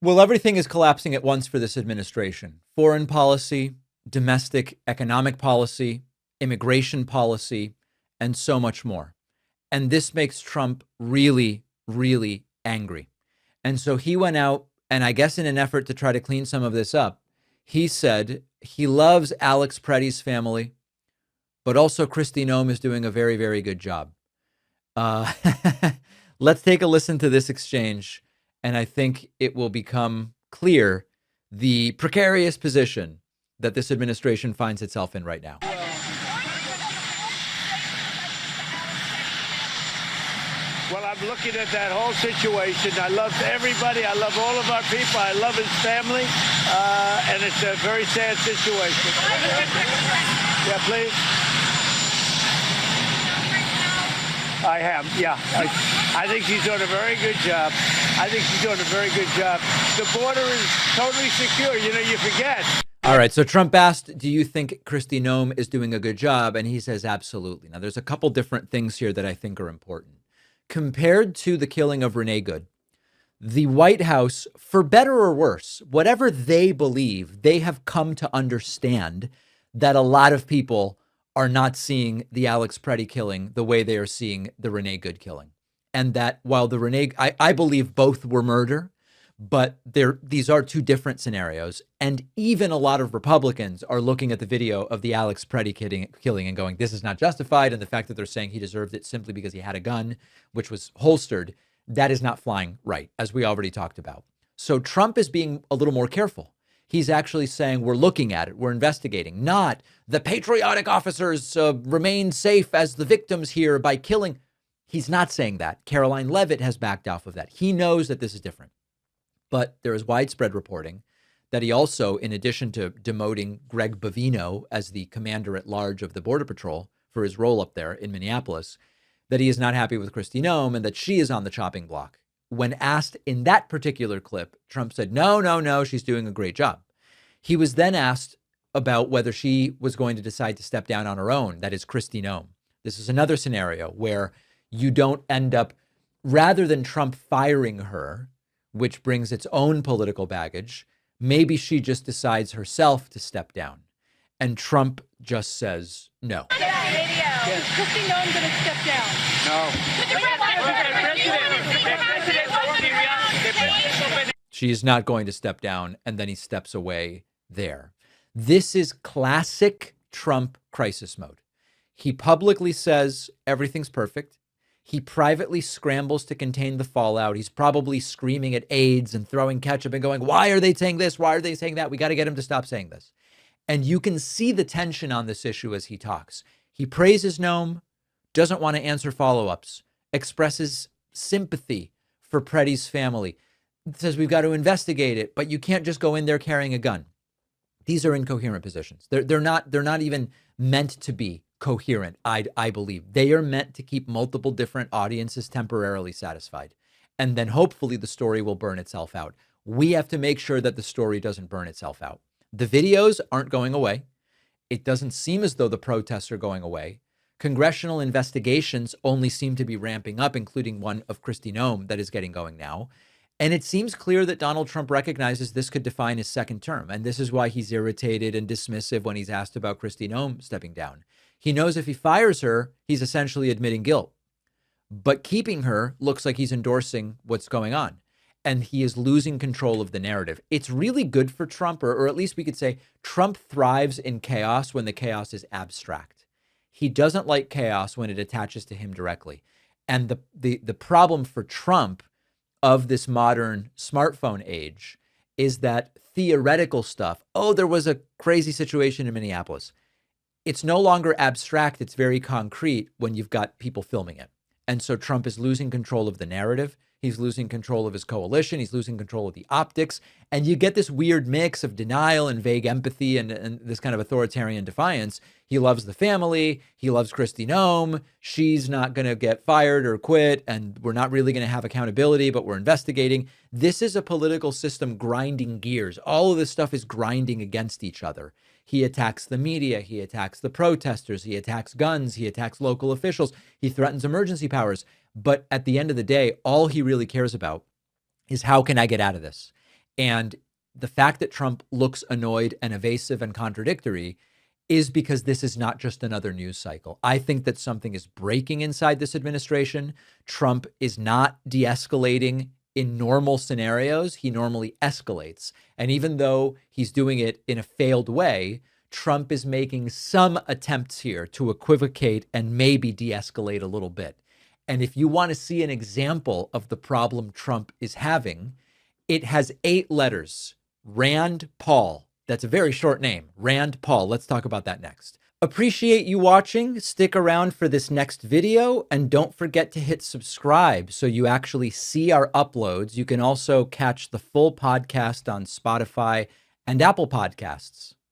Well, everything is collapsing at once for this administration. Foreign policy, domestic economic policy, immigration policy, and so much more. And this makes Trump really, really angry. And so he went out, and I guess in an effort to try to clean some of this up, he said he loves Alex Pretti's family, but also Kristi Noem is doing a very, very good job. Uh, let's take a listen to this exchange, and I think it will become clear the precarious position that this administration finds itself in right now. Well, I'm looking at that whole situation. I love everybody. I love all of our people. I love his family. And it's a very sad situation. Yeah, please. I have, yeah. I think she's doing a very good job. The border is totally secure. You know, you forget. All right. So Trump asked, do you think Kristi Noem is doing a good job? And he says, absolutely. Now, there's a couple different things here that I think are important. Compared to the killing of Renee Good, the White House, for better or worse, whatever they believe, they have come to understand that a lot of people are not seeing the Alex Pretti killing the way they are seeing the Renee Good killing. And that while I believe both were murder, but these are two different scenarios. And even a lot of Republicans are looking at the video of the Alex Pretti killing and going, this is not justified. And the fact that they're saying he deserved it simply because he had a gun, which was holstered, that is not flying right, as we already talked about. So Trump is being a little more careful. He's actually saying we're looking at it, we're investigating, not the patriotic officers remain safe as the victims here by killing. He's not saying that. Caroline Leavitt has backed off of that. He knows that this is different. But there is widespread reporting that he also, in addition to demoting Greg Bovino as the commander at large of the Border Patrol for his role up there in Minneapolis, that he is not happy with Kristi Noem and that she is on the chopping block. When asked in that particular clip, Trump said, no, she's doing a great job. He was then asked about whether she was going to decide to step down on her own. That is Kristi Noem. This is another scenario where you don't end up, rather than Trump firing her, which brings its own political baggage, maybe she just decides herself to step down. And Trump just says no. Is Kristi Noem going to step down? No. She is not going to step down, and then he steps away there. This is classic Trump crisis mode. He publicly says everything's perfect. He privately scrambles to contain the fallout. He's probably screaming at aides and throwing ketchup and going, why are they saying this? Why are they saying that? We got to get him to stop saying this. And you can see the tension on this issue as he talks. He praises Noem, doesn't want to answer follow-ups, expresses sympathy for Pretti's family, says we've got to investigate it, but you can't just go in there carrying a gun. These are incoherent positions. They're not even meant to be coherent, I believe. They are meant to keep multiple different audiences temporarily satisfied. And then hopefully the story will burn itself out. We have to make sure that the story doesn't burn itself out. The videos aren't going away. It doesn't seem as though the protests are going away. Congressional investigations only seem to be ramping up, including one of Kristi Noem that is getting going now. And it seems clear that Donald Trump recognizes this could define his second term. And this is why he's irritated and dismissive when he's asked about Kristi Noem stepping down. He knows if he fires her, he's essentially admitting guilt. But keeping her looks like he's endorsing what's going on. And he is losing control of the narrative. It's really good for Trump, or at least we could say Trump thrives in chaos when the chaos is abstract. He doesn't like chaos when it attaches to him directly. And the problem for Trump of this modern smartphone age is that theoretical stuff. Oh, there was a crazy situation in Minneapolis. It's no longer abstract. It's very concrete when you've got people filming it. And so Trump is losing control of the narrative. He's losing control of his coalition. He's losing control of the optics. And you get this weird mix of denial and vague empathy and this kind of authoritarian defiance. He loves the family. He loves Kristi Noem. She's not going to get fired or quit. And we're not really going to have accountability, but we're investigating. This is a political system grinding gears. All of this stuff is grinding against each other. He attacks the media. He attacks the protesters. He attacks guns. He attacks local officials. He threatens emergency powers. But at the end of the day, all he really cares about is how can I get out of this? And the fact that Trump looks annoyed and evasive and contradictory is because this is not just another news cycle. I think that something is breaking inside this administration. Trump is not de-escalating in normal scenarios. He normally escalates. And even though he's doing it in a failed way, Trump is making some attempts here to equivocate and maybe de-escalate a little bit. And if you want to see an example of the problem Trump is having, it has 8 letters. Rand Paul. That's a very short name. Rand Paul. Let's talk about that next. Appreciate you watching. Stick around for this next video, and don't forget to hit subscribe so you actually see our uploads. You can also catch the full podcast on Spotify and Apple Podcasts.